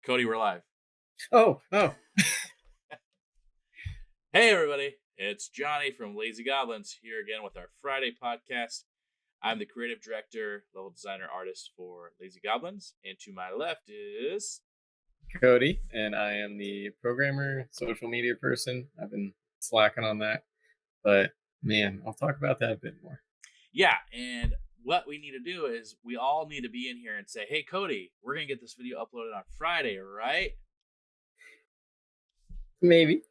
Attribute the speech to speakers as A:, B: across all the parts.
A: Cody, we're live.
B: Oh.
A: Hey, everybody. It's Johnny from Lazy Goblins here again with our Friday podcast. I'm the creative director, level designer, artist for Lazy Goblins. And to my left is...
B: Cody, and I am the programmer, social media person. I've been slacking on that. But, man, I'll talk about that a bit more.
A: Yeah, and what we need to do is we all need to be in here and say, hey, Cody, we're going to get this video uploaded on Friday, right?
B: Maybe.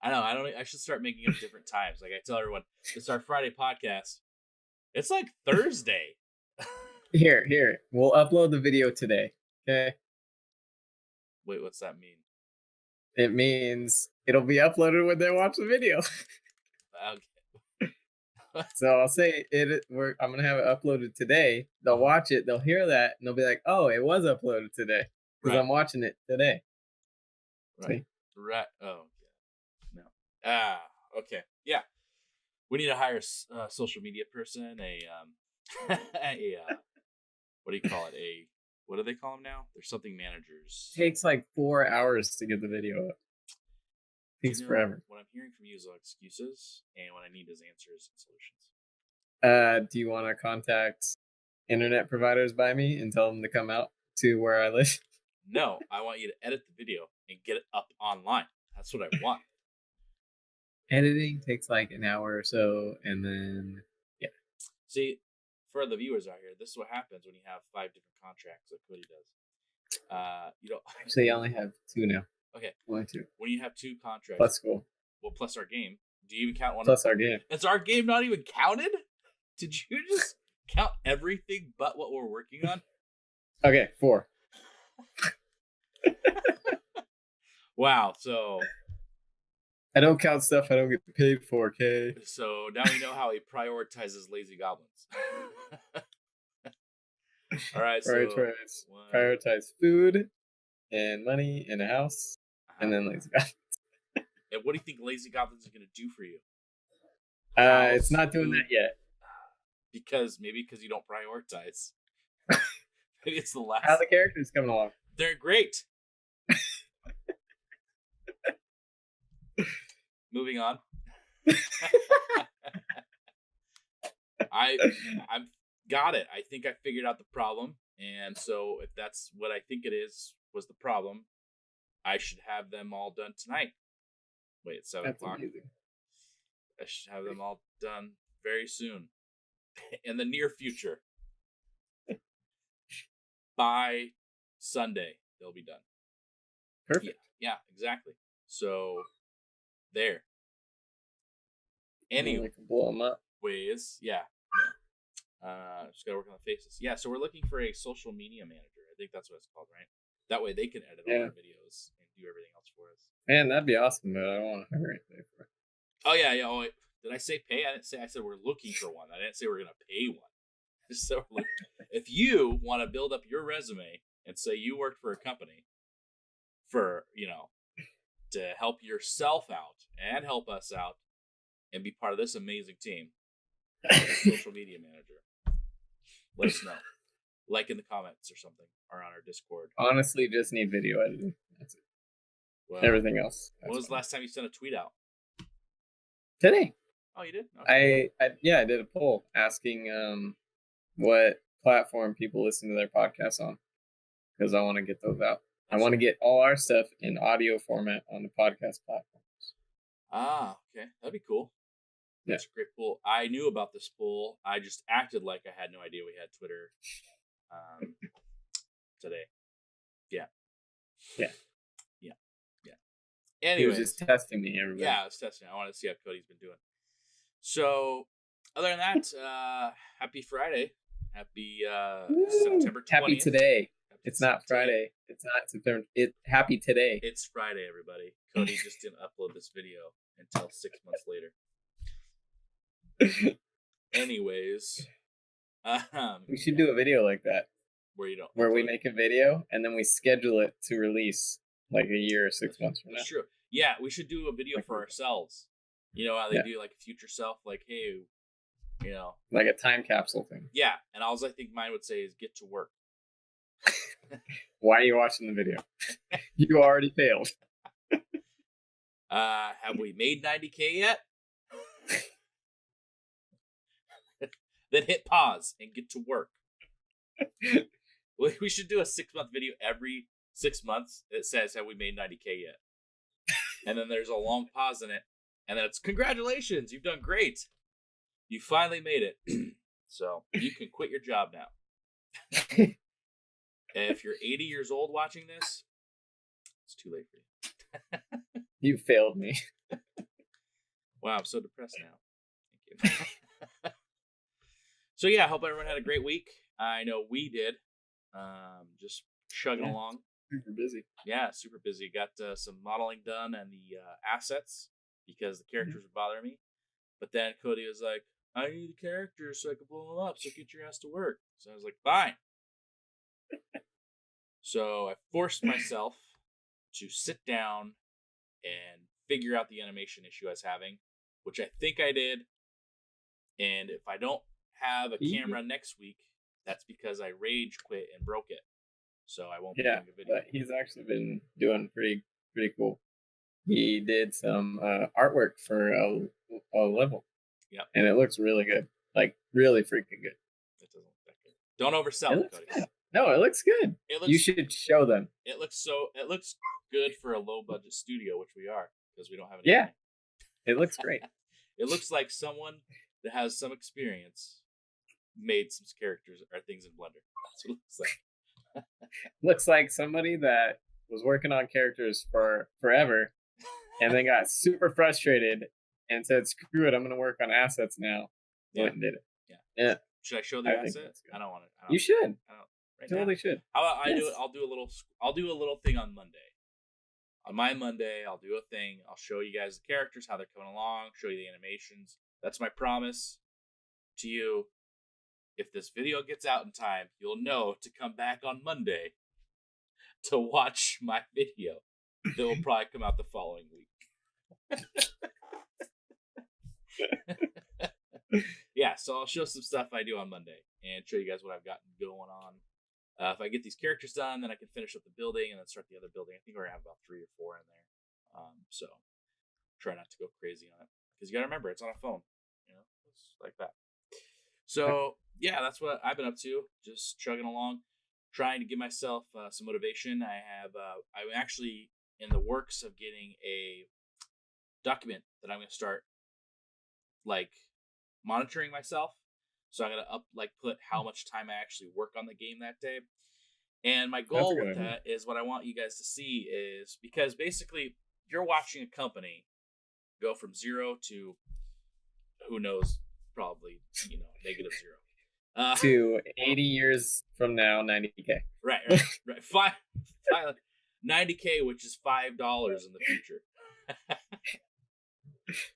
A: I should start making up different times. Like I tell everyone, it's our Friday podcast. It's like Thursday.
B: Here. We'll upload the video today. Okay?
A: Wait, what's that mean?
B: It means it'll be uploaded when they watch the video.
A: Okay.
B: So I'll say I'm gonna have it uploaded today. They'll watch it, they'll hear that, and they'll be like, "Oh, it was uploaded today because
A: Right.
B: I'm watching it today."
A: Right.
B: See?
A: Right. Oh, yeah. No. Okay. Yeah. We need to hire a social media person. What do you call it? What do they call them now? There's something managers.
B: It takes like 4 hours to get the video up. Takes forever.
A: What I'm hearing from you is all excuses, and what I need is answers and
B: solutions. Do you want to contact internet providers by me and tell them to come out to where I live?
A: No, I want you to edit the video and get it up online. That's what I want.
B: Editing takes like an hour or so, and then yeah.
A: See, for the viewers out here, this is what happens when you have 5 different contracts like Cody does. You don't
B: actually I only have 2 now.
A: Okay.
B: Only 2.
A: When you have 2 contracts
B: plus school.
A: Well, plus our game. Do you even count one?
B: Plus our game.
A: Is our game not even counted? Did you just count everything but what we're working on?
B: Okay, 4.
A: Wow, so
B: I don't count stuff I don't get paid for, okay?
A: So now we know how he prioritizes Lazy Goblins. All right,
B: prioritize food and money and a house, and then Lazy Goblins.
A: And what do you think Lazy Goblins is going to do for you?
B: It's not doing that yet.
A: Because you don't prioritize. Maybe it's the last.
B: How the characters coming along?
A: They're great. Moving on. I've got it. I think I figured out the problem, and so if that's what I think it was the problem, I should have them all done tonight. Wait, it's 7 o'clock. Amazing. I should have them all done very soon, in the near future. By Sunday, they'll be done.
B: Perfect.
A: Yeah, exactly. So, there. Anyway,
B: blow them up.
A: Yeah. Just gotta work on the faces. Yeah, so we're looking for a social media manager. I think that's what it's called, right? That way they can edit all our videos and do everything else for us.
B: Man, that'd be awesome, but I don't want to hire anything for it.
A: Oh yeah. Oh, wait. Did I say pay? I said we're looking for one. I didn't say we're gonna pay one. So if you want to build up your resume and say you worked for a company for, to help yourself out and help us out and be part of this amazing team, social media manager, let us know. Like in the comments or something, or on our Discord.
B: Honestly, just need video editing. That's it. Well, everything else.
A: When was the last time you sent a tweet out?
B: Today.
A: Oh, you did? Okay.
B: I did a poll asking what platform people listen to their podcasts on, because I want to get those out. I want to get all our stuff in audio format on the podcast platforms.
A: Ah, okay. That'd be cool. That's a great poll. I knew about this poll. I just acted like I had no idea we had Twitter today. Yeah. Anyways,
B: he was just testing me, everybody.
A: Yeah, I was testing. I want to see how Cody's been doing. So, other than that, happy Friday. Happy September 20th.
B: Happy today. It's not Friday. It's not September. Happy today.
A: It's Friday, everybody. Cody just didn't upload this video until 6 months later. Anyways,
B: we should do a video like that.
A: Where
B: we make a video and then we schedule it to release like a year or 6 months from now.
A: That's true. Yeah, we should do a video for ourselves. You know how they do like a future self, like, hey, like
B: a time capsule thing.
A: Yeah, and all I think mine would say is get to work.
B: Why are you watching the video? You already failed.
A: Have we made 90K yet? Then hit pause and get to work. We should do a 6-month video every 6 months. It says, have we made 90K yet? And then there's a long pause in it. And then it's, congratulations, you've done great. You finally made it. So you can quit your job now. If you're 80 years old watching this, it's too late for you.
B: You failed me.
A: Wow, I'm so depressed now. Thank you. So yeah, I hope everyone had a great week. I know we did. Just chugging along.
B: Super busy.
A: Yeah, super busy. Got some modeling done and the assets because the characters were bothering me. But then Cody was like, I need the characters so I can blow them up, so get your ass to work. So I was like, fine. So I forced myself to sit down and figure out the animation issue I was having, which I think I did. And if I don't have a camera next week, that's because I rage quit and broke it. So I won't be doing a video.
B: But he's actually been doing pretty cool. He did some artwork for a level.
A: Yeah.
B: And it looks really good. Like, really freaking good.
A: It doesn't look that good. Don't oversell it, Cody.
B: Good. No, it looks good. You should show them.
A: It looks good for a low budget studio, which we are, because we don't have any.
B: Yeah.
A: Money.
B: It looks great.
A: It looks like someone that has some experience made some characters or things in Blender. That's what it looks like.
B: Looks like somebody that was working on characters for forever and then got super frustrated and said, screw it, I'm going to work on assets now.
A: Yeah.
B: Went and did it.
A: Yeah. Should I show the assets? I don't want to.
B: You should.
A: Right
B: totally
A: now.
B: should.
A: How about I do it? I'll do a little thing on Monday. On my Monday, I'll do a thing. I'll show you guys the characters, how they're coming along, show you the animations. That's my promise to you. If this video gets out in time, you'll know to come back on Monday to watch my video. That will probably come out the following week. Yeah, so I'll show some stuff I do on Monday and show you guys what I've got going on. If I get these characters done, then I can finish up the building and then start the other building. I think we're gonna have about 3 or 4 in there. So try not to go crazy on it because you gotta remember it's on a phone. It's like that. So yeah, that's what I've been up to. Just chugging along, trying to give myself some motivation. I'm actually in the works of getting a document that I'm gonna start like monitoring myself. So I'm gonna put how much time I actually work on the game that day. And my goal with that is what I want you guys to see is because basically you're watching a company go from 0 to who knows, probably -0
B: to 80 years from now, 90K.
A: Right. 90K, which is $5 in the future.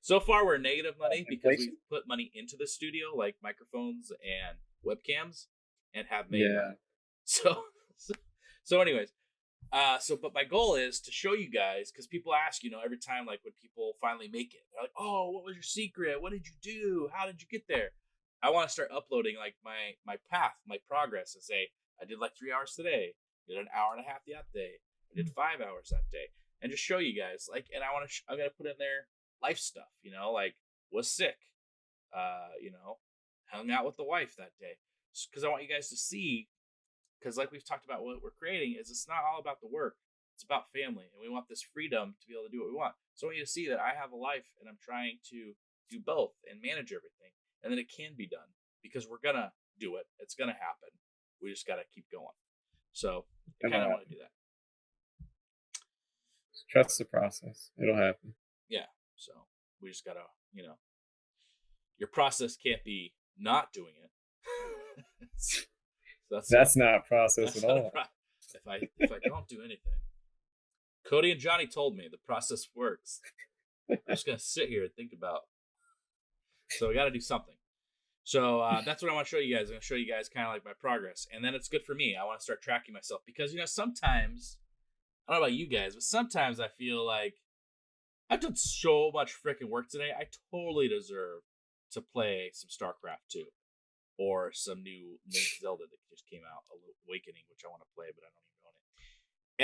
A: So far, we're negative money because we put money into the studio, like microphones and webcams, and have made money. So anyways, but my goal is to show you guys, because people ask, every time, like when people finally make it, they're like, "Oh, what was your secret? What did you do? How did you get there?" I want to start uploading like my path, my progress, and say I did like 3 hours today, did an hour and a half that day, I did 5 hours that day, and just show you guys and I'm gonna put in there life stuff, like was sick, hung out with the wife that day, because I want you guys to see, because like we've talked about, what we're creating is it's not all about the work, it's about family, and we want this freedom to be able to do what we want. So I want you to see that I have a life and I'm trying to do both and manage everything, and then it can be done because we're gonna do it. It's gonna happen. We just gotta keep going. So I kind of want to do that.
B: Trust the process. It'll happen.
A: Yeah. So we just gotta, your process can't be not doing it. So
B: that's not process at all.
A: If I don't do anything, Cody and Johnny told me the process works. I'm just gonna sit here and think about. So we got to do something. So that's what I want to show you guys. I'm gonna show you guys kind of like my progress, and then it's good for me. I want to start tracking myself because sometimes, I don't know about you guys, but sometimes I feel like I've done so much freaking work today. I totally deserve to play some StarCraft 2. or some new Link Zelda that just came out, Awakening, which I want to play, but I don't even own it.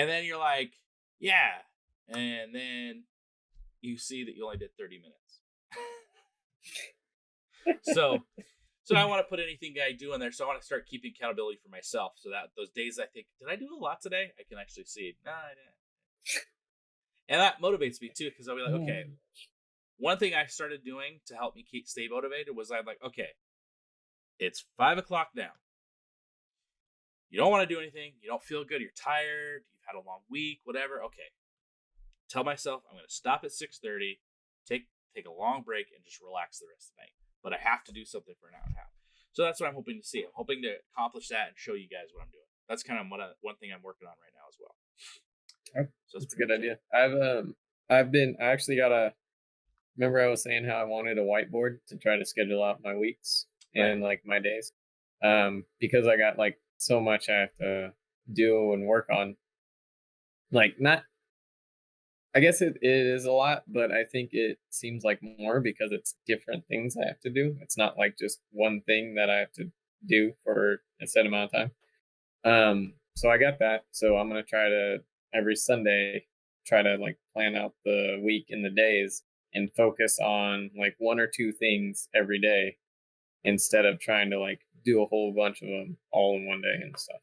A: And then you're like, yeah, and then you see that you only did 30 minutes. So I want to put anything I do in there. So I want to start keeping accountability for myself. So that those days I think, did I do a lot today? I can actually see, no, I didn't. And that motivates me too, because I'll be like, okay. One thing I started doing to help me stay motivated was I'm like, okay, it's 5 o'clock now. You don't want to do anything. You don't feel good. You're tired. You've had a long week, whatever. Okay. Tell myself I'm going to stop at 6:30, take a long break, and just relax the rest of the night. But I have to do something for an hour and a half. So that's what I'm hoping to see. I'm hoping to accomplish that and show you guys what I'm doing. That's kind of one thing I'm working on right now as well. So
B: that's a good idea. I actually got a. Remember, I was saying how I wanted a whiteboard to try to schedule out my weeks and like my days, because I got like so much I have to do and work on. Like, not, I guess it is a lot, but I think it seems like more because it's different things I have to do. It's not like just one thing that I have to do for a set amount of time. So I got that. So I'm gonna try to every Sunday try to like plan out the week and the days and focus on like one or two things every day instead of trying to like do a whole bunch of them all in one day and stuff.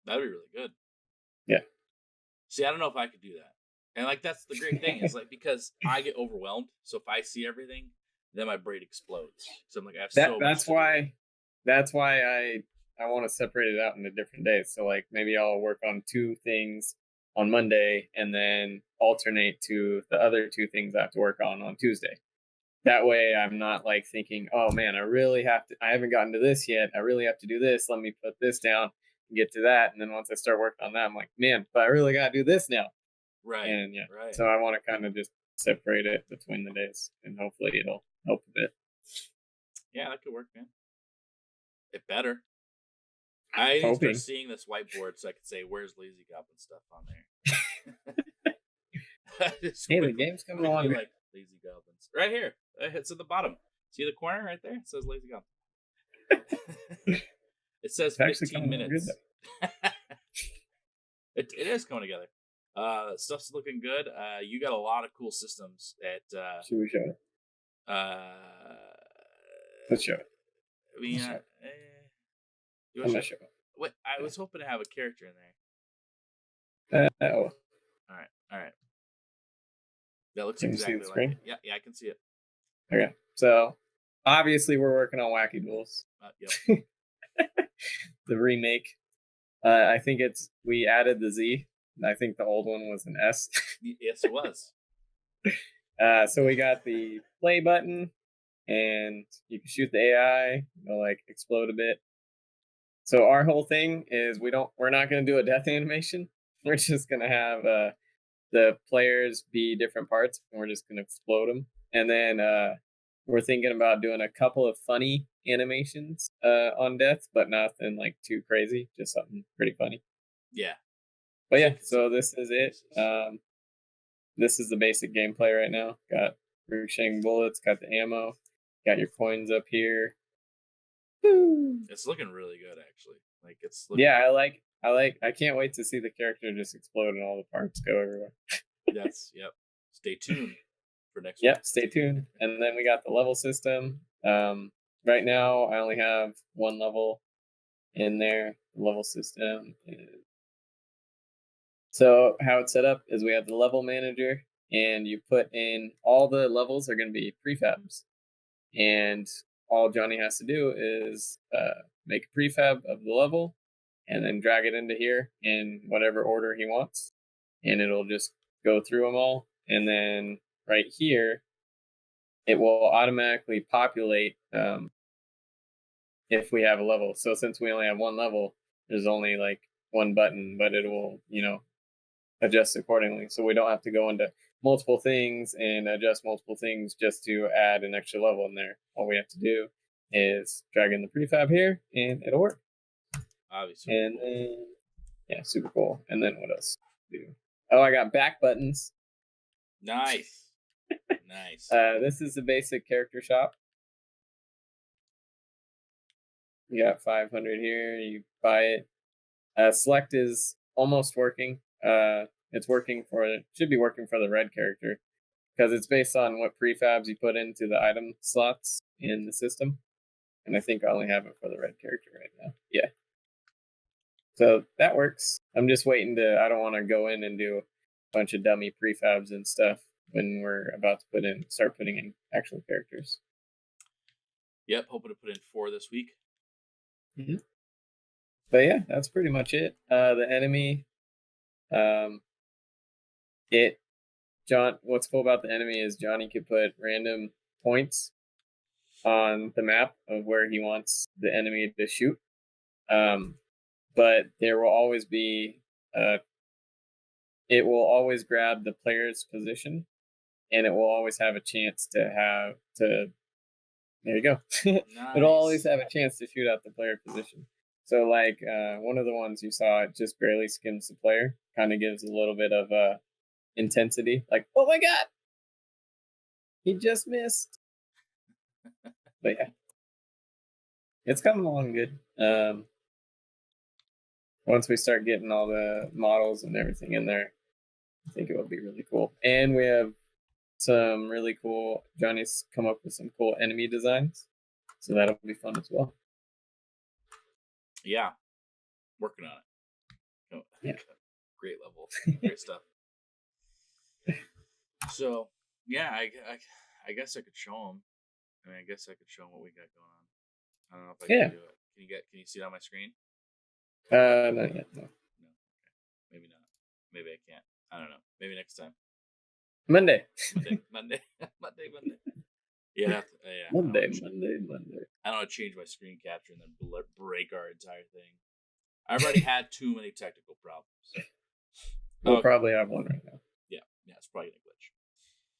A: That'd be really good.
B: Yeah.
A: See, I don't know if I could do that. And like that's the great thing is like because I get overwhelmed. So if I see everything, then my brain explodes. So I'm like, I have so much.
B: That's why I want to separate it out into different days. So like maybe I'll work on two things on Monday and then alternate to the other two things I have to work on Tuesday. That way I'm not like thinking, oh man, I haven't gotten to this yet. I really have to do this. Let me put this down and get to that. And then once I start working on that, I'm like, man, but I really got to do this now.
A: Right.
B: And yeah,
A: right.
B: So I want to kind of just separate it between the days and hopefully it'll help a bit.
A: Yeah, that could work, man. It better. I need to start seeing this whiteboard so I can say, where's Lazy Goblin stuff on there?
B: Hey, the game's coming along.
A: Like Lazy Goblins. Right here. It's at the bottom. See the corner right there? It says Lazy Goblin. It says 15 minutes. It is coming together. Stuff's looking good. You got a lot of cool systems at
B: should we show it? Let's show it.
A: I mean,
B: I'm not sure.
A: Wait, I was hoping to have a character in
B: there.
A: All right. That looks exactly like it. Yeah, I can see it.
B: Okay, so obviously we're working on Wacky Duels.
A: Yep.
B: The remake. I think we added the Z. I think the old one was an S.
A: Yes, it was.
B: So we got the play button, and you can shoot the AI. It'll like explode a bit. So our whole thing is we're not going to do a death animation. We're just going to have the players be different parts, and we're just going to explode them. And then we're thinking about doing a couple of funny animations on death, but nothing like too crazy. Just something pretty funny.
A: Yeah.
B: But yeah, so this is it. This is the basic gameplay right now. Got ricocheting bullets, got the ammo, got your coins up here. Woo!
A: It's looking really good, actually. Like it's.
B: Yeah, I can't wait to see the character just explode and all the parts go everywhere.
A: Yep. Stay tuned for next.
B: Yep, stay tuned. And then we got the level system. Right now I only have one level in there. The level system is. So how it's set up is we have the level manager, and you put in all the levels are going to be prefabs, and all Johnny has to do is make a prefab of the level, and then drag it into here in whatever order he wants, and it'll just go through them all, and then right here, it will automatically populate if we have a level. So since we only have one level, there's only like one button, but it will, adjust accordingly. So we don't have to go into multiple things and adjust multiple things just to add an extra level in there. All we have to do is drag in the prefab here and it'll work.
A: Obviously.
B: And then, yeah, super cool. And then what else do? Oh, I got back buttons.
A: Nice. Nice.
B: This is the basic character shop. You got 500 here. You buy it. Select is almost working. It's working should be working for the red character because it's based on what prefabs you put into the item slots in the system. And I think I only have it for the red character right now. Yeah. So that works. I'm just waiting I don't want to go in and do a bunch of dummy prefabs and stuff when we're about to start putting in actual characters.
A: Yep, hoping to put in 4 this week.
B: Mm-hmm. But yeah, that's pretty much it. The enemy, what's cool about the enemy is Johnny could put random points on the map of where he wants the enemy to shoot. But there will always be, it will always grab the player's position, and it will always have a chance there you go.
A: Nice.
B: It'll always have a chance to shoot out the player position. So like one of the ones you saw, it just barely skims the player, kind of gives a little bit of intensity, like, oh my god, he just missed. But yeah, it's coming along good. Once we start getting all the models and everything in there, I think it will be really cool. And we have some really cool, Johnny's come up with some cool enemy designs, so that'll be fun as well.
A: Yeah, working on it. Oh,
B: yeah.
A: Great level, great stuff. So yeah, I guess I could show them. I mean, I guess I could show them what we got going on. I don't know if I can do it. Can you see it on my screen?
B: Not yet. No.
A: Okay. Maybe not. Maybe I can't. I don't know. Maybe next time.
B: Monday.
A: Monday. Yeah.
B: Monday.
A: I don't want to change my screen capture and then break our entire thing. I've already had too many technical problems.
B: We'll probably have one right now.
A: Yeah, it's probably gonna glitch.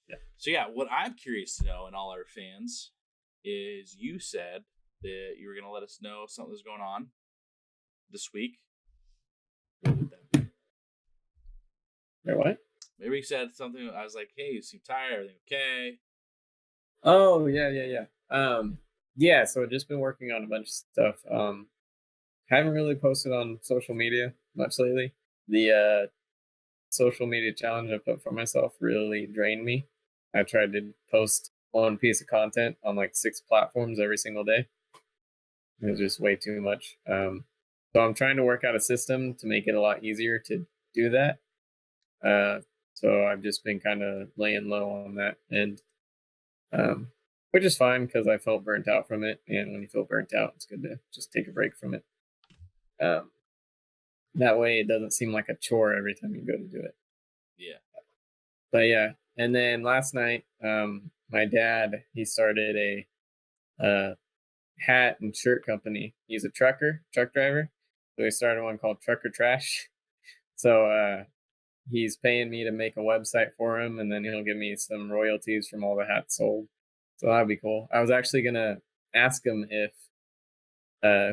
B: Yeah.
A: So yeah, what I'm curious to know, and all our fans, is you said that you were gonna let us know something was going on this week. What would that be?
B: What?
A: Maybe you said something. I was like, "Hey, you seem tired. Everything okay?"
B: Oh yeah. Yeah. So I've just been working on a bunch of stuff. Haven't really posted on social media much lately. The social media challenge I put for myself really drained me. I tried to post one piece of content on like 6 platforms every single day. It was just way too much. So I'm trying to work out a system to make it a lot easier to do that. So I've just been kind of laying low on that, and which is fine because I felt burnt out from it. And when you feel burnt out, it's good to just take a break from it. That way it doesn't seem like a chore every time you go to do it.
A: Yeah.
B: But yeah, and then last night, my dad, he started a hat and shirt company. He's a truck driver. So he started one called Trucker Trash. So he's paying me to make a website for him, and then he'll give me some royalties from all the hats sold. So that'd be cool. I was actually gonna ask him if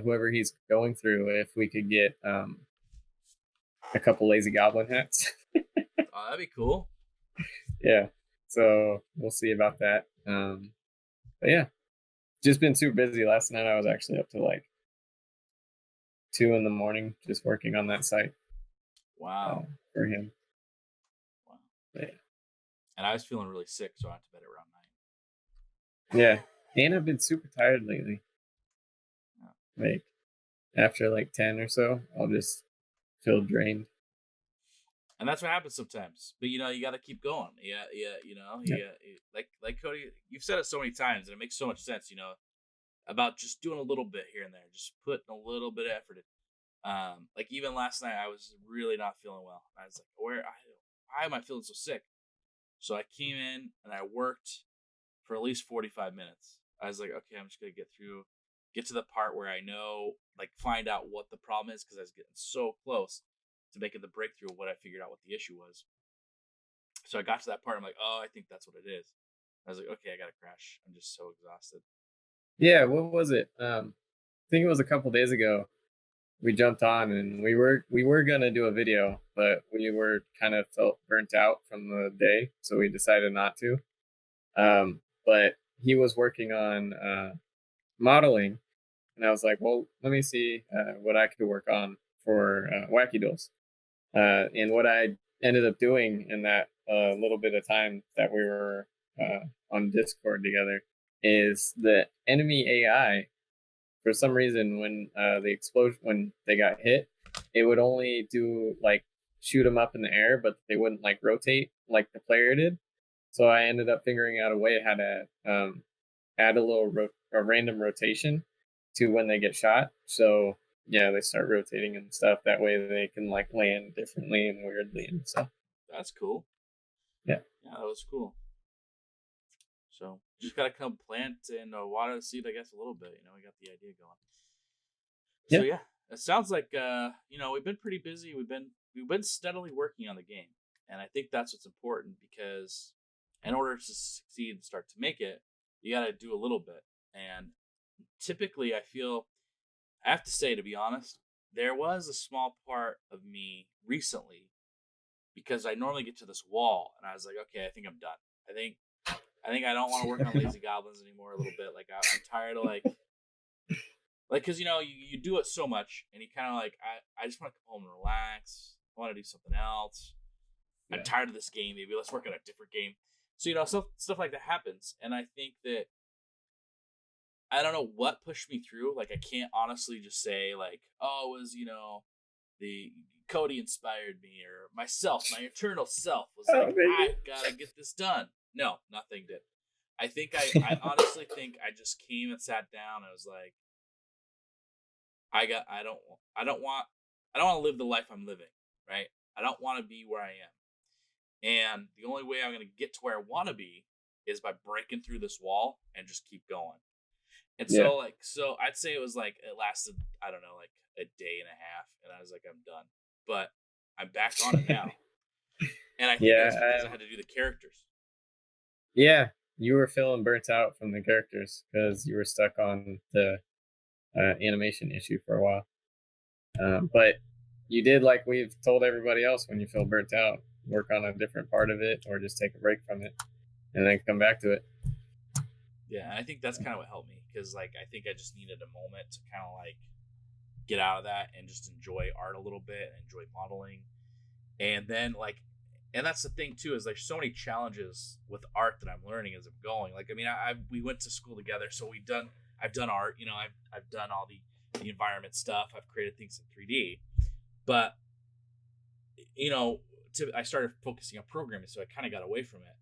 B: whoever he's going through, if we could get a couple Lazy Goblin hats.
A: Oh, that'd be cool.
B: Yeah. So we'll see about that. But yeah, just been super busy. Last night I was actually up to like 2 a.m. just working on that site.
A: Wow.
B: For him.
A: Wow.
B: But, yeah.
A: And I was feeling really sick, so I went to bed around 9.
B: Yeah. And I've been super tired lately. Yeah. Like after like 10 or so, I'll just feel drained.
A: And that's what happens sometimes. But you got to keep going. Yeah. Like Cody, you've said it so many times, and it makes so much sense. About just doing a little bit here and there, just putting a little bit of effort in. Like even last night, I was really not feeling well. I was like, why am I feeling so sick? So I came in and I worked for at least 45 minutes. I was like, okay, I'm just gonna get to the part where I know, like, find out what the problem is, because I was getting so close to making the breakthrough of what I figured out what the issue was. So I got to that part. I'm like, oh, I think that's what it is. I was like, okay, I gotta crash. I'm just so exhausted.
B: Yeah, what was it? I think it was a couple days ago. We jumped on and we were gonna do a video, but we were kind of felt burnt out from the day, so we decided not to. But he was working on modeling, and I was like, well, let me see what I could work on for Wacky Duels. And what I ended up doing in that little bit of time that we were on Discord together is the enemy AI. For some reason, when when they got hit, it would only do like shoot them up in the air, but they wouldn't like rotate like the player did. So I ended up figuring out a way how to add a random rotation to when they get shot. So yeah, they start rotating and stuff. That way they can like land differently and weirdly and stuff.
A: That's cool.
B: Yeah.
A: Yeah, that was cool. So just gotta come plant and water the seed, I guess, a little bit. We got the idea going. So yeah, it sounds like we've been pretty busy. We've been steadily working on the game, and I think that's what's important because in order to succeed and start to make it, you got to do a little bit. And typically, I have to say, to be honest, there was a small part of me recently because I normally get to this wall and I was like, okay, I think I'm done. I think I don't want to work on Lazy Goblins anymore. A little bit, like I'm tired of like because you do it so much and you kind of like I just want to come home and relax. I want to do something else. Yeah. I'm tired of this game. Maybe let's work on a different game. So stuff like that happens, and I think that I don't know what pushed me through. Like I can't honestly just say like, oh, it was the Cody inspired me or myself, my eternal self was like, I gotta get this done. No, nothing did. I think I honestly think I just came and sat down. I was like, I don't want to live the life I'm living, right? I don't want to be where I am. And the only way I'm going to get to where I want to be is by breaking through this wall and just keep going. And so I'd say it was like, it lasted, I don't know, like a day and a half. And I was like, I'm done. But I'm back on it now. And I think that's because I had to do the characters.
B: Yeah, you were feeling burnt out from the characters because you were stuck on the animation issue for a while. But you did like we've told everybody else, when you feel burnt out, work on a different part of it or just take a break from it and then come back to it.
A: Yeah, and I think that's kind of what helped me because like I think I just needed a moment to kind of like get out of that and just enjoy art a little bit and enjoy modeling. And then and that's the thing too, is there's so many challenges with art that I'm learning as I'm going. Like I mean, we went to school together, so I've done art, I've done all the environment stuff. I've created things in 3D, but I started focusing on programming, so I kind of got away from it.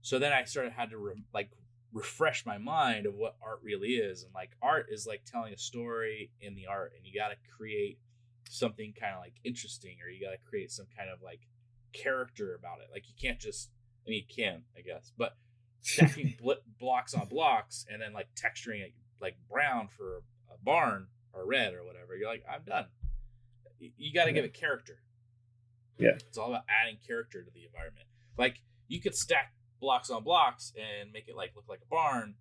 A: So then I had to refresh my mind of what art really is, and like art is like telling a story in the art, and you got to create something kind of like interesting, or you got to create some kind of like character about it. Like you can't just, I mean, you can, I guess, but stacking blocks on blocks and then like texturing it like brown for a barn or red or whatever, you're like, I'm done. You got to give it character.
B: Yeah,
A: it's all about adding character to the environment. Like you could stack blocks on blocks and make it like look like a barn,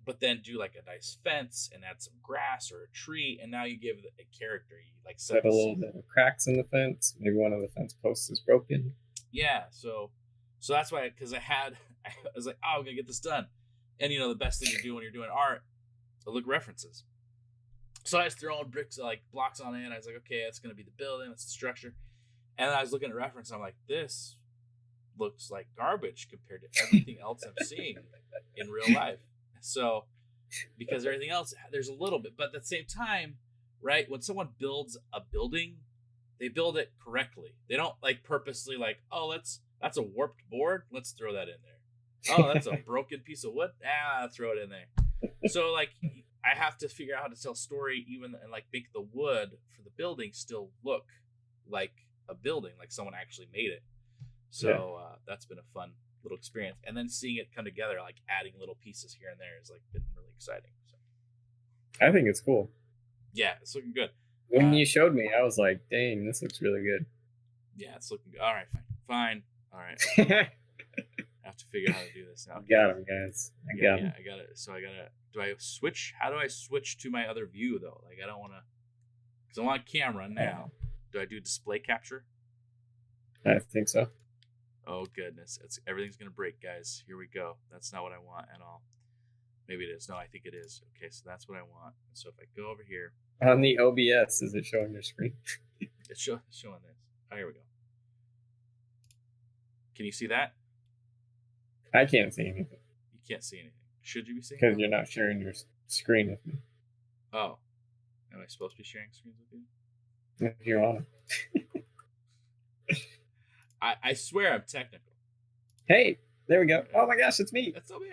A: but then do like a nice fence and add some grass or a tree, and now you give it a character. You like
B: set a little bit of cracks in the fence. Maybe one of the fence posts is broken.
A: Yeah, so that's why, because I was like, oh, I'm gonna get this done, and the best thing to do when you're doing art, look references. So I was throwing bricks like blocks on it, and I was like, okay, that's gonna be the building, that's the structure, and I was looking at reference, and I'm like, this looks like garbage compared to everything else I'm seeing in real life. So, because everything else, there's a little bit, but at the same time, right, when someone builds a building, they build it correctly. They don't like purposely like, oh, that's a warped board, let's throw that in there. Oh, that's a broken piece of wood, throw it in there. So like I have to figure out how to tell story even and like make the wood for the building still look like a building, like someone actually made it. So that's been a fun little experience, and then seeing it come together, like adding little pieces here and there, has like been really exciting. So
B: I think it's cool.
A: Yeah, it's looking good.
B: When you showed me, I was like, dang, this looks really good.
A: Yeah, it's looking good. All right, fine. All right. I have to figure out how to do this now.
B: Got him, guys. I got him.
A: I got it. So I gotta. Do I switch? How do I switch to my other view though? Like I don't want to, because I'm on camera now. Do I do display capture?
B: I think so.
A: Oh goodness, everything's gonna break, guys. Here we go. That's not what I want at all. Maybe it is. No, I think it is. Okay, so that's what I want. So if I go over here,
B: On the OBS, is it showing your screen?
A: it's showing this. Oh, here we go. Can you see that?
B: I can't see anything.
A: You can't see anything. Should you be seeing?
B: Because you're not sharing your screen with me.
A: Oh, am I supposed to be sharing screens with you?
B: If you're on.
A: I swear I'm technical.
B: Hey, there we go. Oh my gosh, it's me.
A: That's so bad.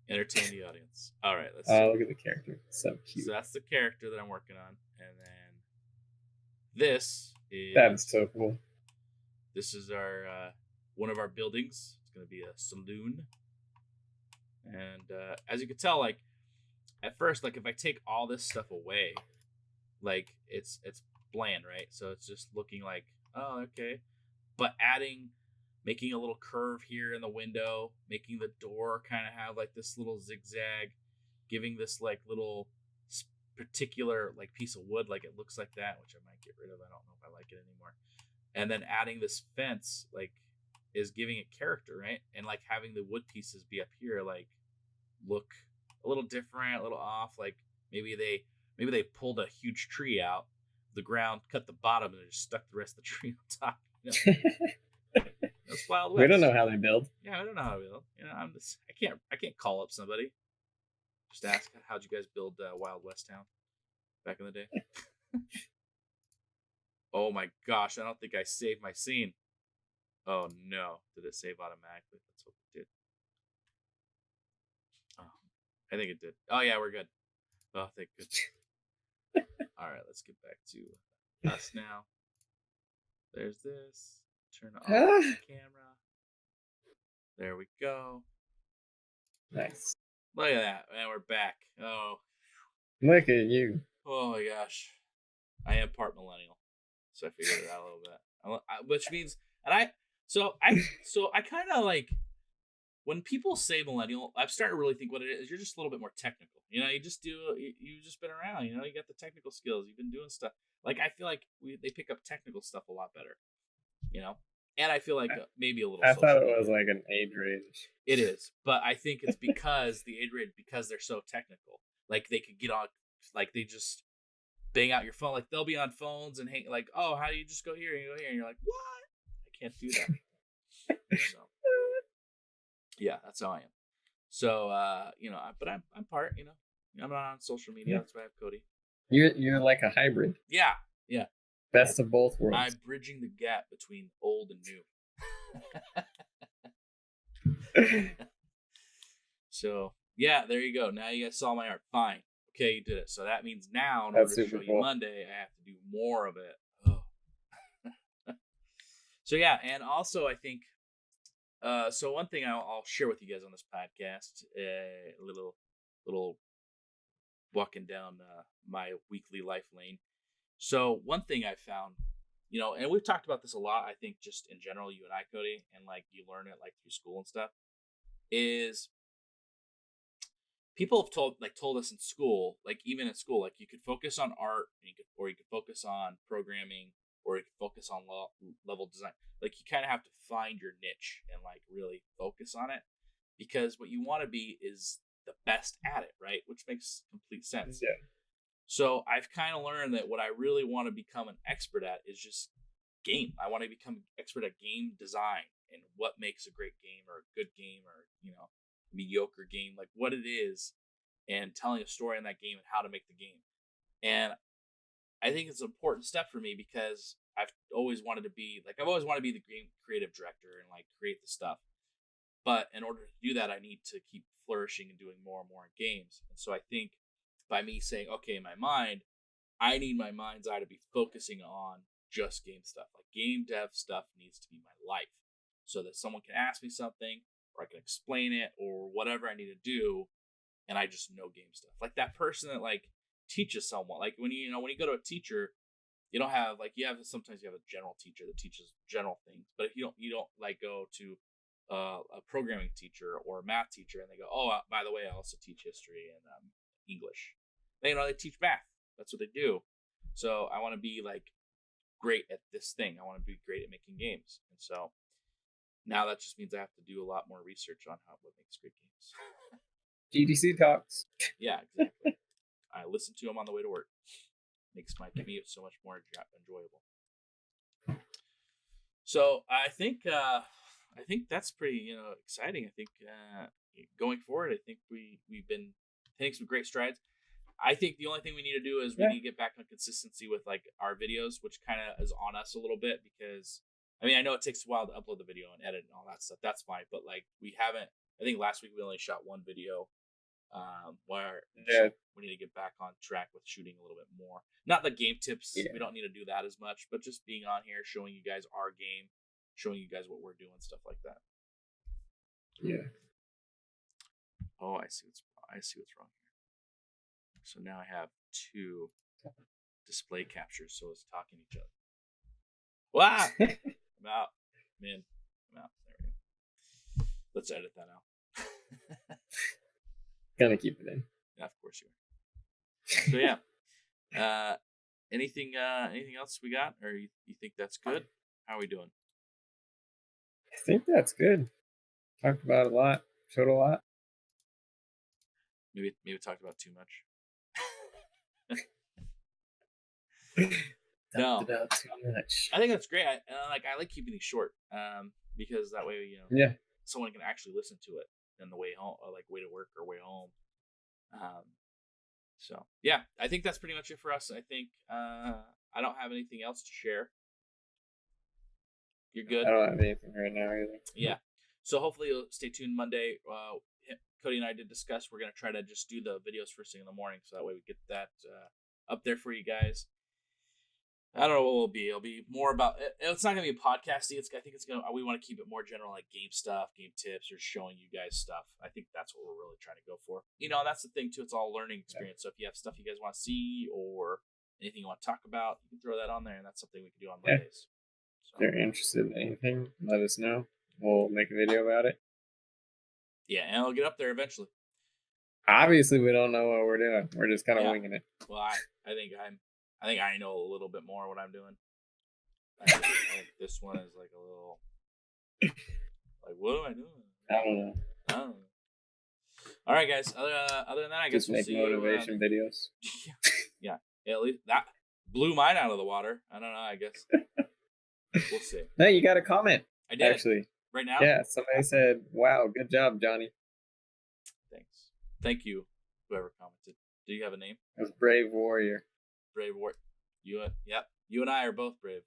A: Entertain the audience. All right, let's.
B: Oh, look at the character. So cute.
A: So that's the character that I'm working on, and then this is.
B: That's so cool.
A: This is our one of our buildings. It's gonna be a saloon, and as you can tell, like at first, like if I take all this stuff away, like it's bland, right? So it's just looking like, oh, okay, but making a little curve here in the window, making the door kind of have like this little zigzag, giving this like little particular like piece of wood, like it looks like that, which I might get rid of. I don't know if I like it anymore. And then adding this fence, like, is giving it character, right? And like having the wood pieces be up here, like, look a little different, a little off. Like maybe they pulled a huge tree out the ground, cut the bottom, and just stuck the rest of the tree on top. You know? That's Wild West.
B: We don't know how they build.
A: Yeah, I don't know how to build. You know, I can't call up somebody. Just ask, how'd you guys build Wild West Town back in the day? Oh my gosh, I don't think I saved my scene. Oh no, did it save automatically? Let's hope it did. Oh, I think it did. Oh yeah, we're good. Oh, thank goodness. All right, let's get back to us now. There's this. Turn off the camera. There we go.
B: Nice.
A: Look at that, man. We're back. Oh.
B: Look at you.
A: Oh my gosh. I am part millennial, so I figured it out a little bit. Which means, and I kind of like when people say millennial, I'm starting to really think what it is. You're just a little bit more technical. You know, you've just been around. You know, you got the technical skills. You've been doing stuff. Like I feel like they pick up technical stuff a lot better. You know, and I feel like maybe a little.
B: I thought it was like an age range.
A: It is, but I think it's because the age range, because they're so technical. Like they could get on, like they just bang out your phone. Like they'll be on phones and hang. Like, oh, how do you just go here and you go here? And you're like, what? I can't do that. So, yeah, that's how I am. So, you know, but I'm part. You know, I'm not on social media. Yeah. That's why I have Cody.
B: You're like a hybrid.
A: Yeah.
B: Best of both worlds.
A: I'm bridging the gap between old and new. So, yeah, there you go. Now you guys saw my art. Fine. Okay, you did it. So that means now, in order to show you Monday, I have to do more of it. Oh. So, yeah, and also I think, so one thing I'll share with you guys on this podcast, a little walking down my weekly life lane. So one thing I found, you know, and we've talked about this a lot, I think just in general, you and I, Cody, and like you learn it like through school and stuff, is people have told us in school, like even in school, like you could focus on art, or you could focus on programming, or you could focus on level design. Like you kind of have to find your niche and like really focus on it, because what you want to be is the best at it, right? Which makes complete sense.
B: Yeah.
A: So I've kind of learned that what I really want to become an expert at is just game. I want to become an expert at game design and what makes a great game or a good game or, you know, mediocre game, like what it is, and telling a story in that game and how to make the game. And I think it's an important step for me because I've always wanted to be the game creative director and like create the stuff. But in order to do that, I need to keep flourishing and doing more and more in games. And so I think by me saying, okay, in my mind, I need my mind's eye to be focusing on just game stuff. Like game dev stuff needs to be my life so that someone can ask me something or I can explain it or whatever I need to do. And I just know game stuff. Like that person that like teaches someone, like when you go to a teacher, you don't have like, sometimes you have a general teacher that teaches general things, but if you don't like go to a programming teacher or a math teacher and they go, oh, by the way, I also teach history and English. They teach math. That's what they do. So I want to be like great at this thing. I want to be great at making games. And so now that just means I have to do a lot more research on what makes great games.
B: GDC talks.
A: Yeah, exactly. I listen to them on the way to work. Makes my commute so much more enjoyable. So I think that's pretty exciting. I think going forward, I think we've been taking some great strides. I think the only thing we need to do is we need to get back on consistency with like our videos, which kind of is on us a little bit because I mean I know it takes a while to upload the video and edit and all that stuff. That's fine, but like we haven't. I think last week we only shot one video. Where we need to get back on track with shooting a little bit more. Not the game tips. We don't need to do that as much, but just being on here, showing you guys our game, showing you guys what we're doing, stuff like that.
B: Yeah.
A: Oh, I see what's wrong here. So now I have two display captures, so it's talking to each other. Wow! I'm out. Man, I'm out. There we go. Let's edit that out.
B: Gonna keep it in.
A: Yeah, of course you are. So yeah. Anything else we got, or you think that's good? How are we doing?
B: I think that's good. Talked about a lot. Showed a lot.
A: Maybe talked about too much. No,
B: talked about too much.
A: I think that's great. I like keeping these short, because that way someone can actually listen to it on the way home, or like way to work or way home. So yeah, I think that's pretty much it for us. I think I don't have anything else to share. You're good?
B: I don't have anything right now either.
A: Yeah. So hopefully you'll stay tuned Monday. Cody and I did discuss we're going to try to just do the videos first thing in the morning, so that way we get that up there for you guys. I don't know what it'll be. It'll be more about. It's not going to be a podcasty. I think it's going to. We want to keep it more general, like game stuff, game tips, or showing you guys stuff. I think that's what we're really trying to go for. That's the thing too. It's all learning experience. So if you have stuff you guys want to see or anything you want to talk about, you can throw that on there, and that's something we can do on Mondays. So,
B: if they're interested in anything, let us know. We'll make a video about it.
A: Yeah, and it'll get up there eventually.
B: Obviously, we don't know what we're doing. We're just kind of winging it.
A: Well, I think I know a little bit more what I'm doing. I think this one is like a little like, what am I doing?
B: I don't know.
A: All right, guys. Other than that, I guess we'll see
B: motivation videos.
A: Yeah. At least that blew mine out of the water. I don't know. I guess we'll see.
B: No, you got a comment.
A: I did
B: actually.
A: Right now.
B: Yeah, somebody said, "Wow, good job, Johnny."
A: Thanks. Thank you, whoever commented. Do you have a name?
B: It was Brave Warrior.
A: Brave Warrior. You and I are both brave.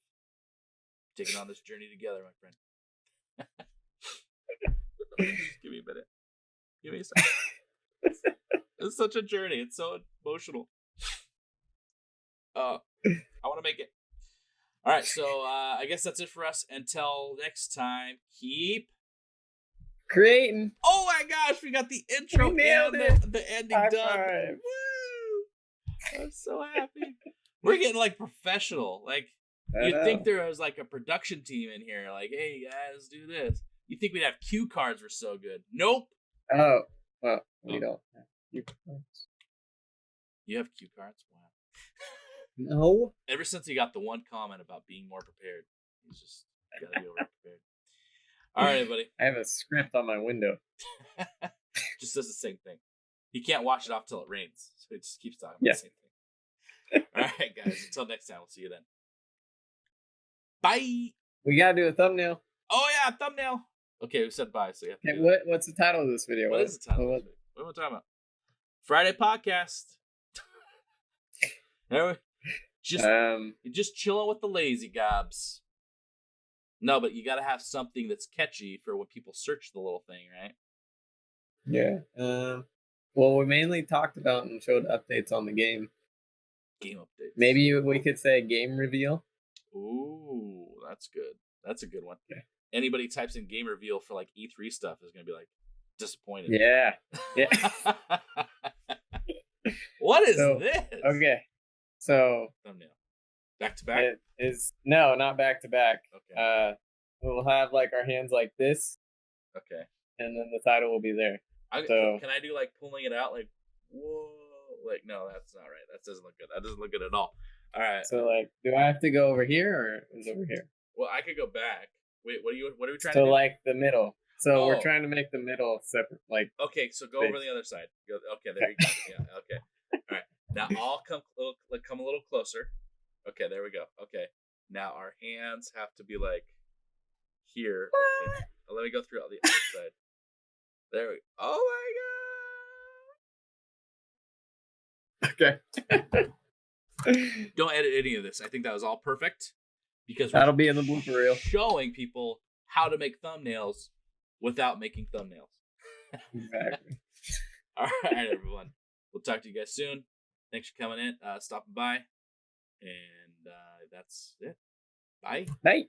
A: Taking on this journey together, my friend. Give me a minute. Give me a second. It's such a journey. It's so emotional. I want to make it. All right, so I guess that's it for us. Until next time, keep
B: creating.
A: Oh my gosh, we got the intro and the ending
B: High
A: done.
B: Five.
A: Woo! I'm so happy. We're getting like professional. Like you'd think there was like a production team in here. Like, hey guys, do this. You think we'd have cue cards? We're so good. Nope.
B: Oh, well, we don't have cue cards.
A: You have cue cards? Wow.
B: No.
A: Ever since he got the one comment about being more prepared, he's just gotta be over prepared. All right, everybody.
B: I have a script on my window.
A: Just does the same thing. He can't wash it off till it rains, so he just keeps talking about the same thing. All right, guys. Until next time, we'll see you then. Bye.
B: We gotta do a thumbnail.
A: Oh yeah, thumbnail. Okay, we said bye, so you have to
B: do what's the title of this video?
A: What is the title of this video? What am I talking about? Friday podcast. Just chilling with the lazy gobs. No, but you got to have something that's catchy for when people search the little thing, right?
B: Yeah. Well, we mainly talked about and showed updates on the game.
A: Game updates.
B: Maybe we could say game reveal.
A: Ooh, that's good. That's a good one.
B: Okay.
A: Anybody types in game reveal for like E3 stuff is going to be like disappointed.
B: Yeah.
A: What is this?
B: Okay. So
A: thumbnail. Back to back?
B: No, not back to back.
A: Okay.
B: We'll have like our hands like this.
A: Okay.
B: And then the title will be there.
A: Can I do like pulling it out like whoa? Like no, that's not right. That doesn't look good. That doesn't look good at all. All right.
B: So like, do I have to go over here or is it over here?
A: Well, I could go back. Wait, what are we trying
B: to do?
A: So
B: like the middle. So we're
A: Oh.
B: trying to make the middle separate. Like,
A: Okay, so go over the other side. Go, okay, there you go. Yeah, okay. All right. Now I'll come a little closer. Okay, there we go. Okay. Now our hands have to be like here. Okay. Let me go through all the other side. There we go. Oh
B: okay.
A: my god. Don't edit any of this. I think that was all perfect because
B: That'll be in the blooper reel.
A: showing people how to make thumbnails without making thumbnails.
B: Exactly.
A: All right, everyone. We'll talk to you guys soon. Thanks for coming in, stopping by. And that's it. Bye.
B: Bye.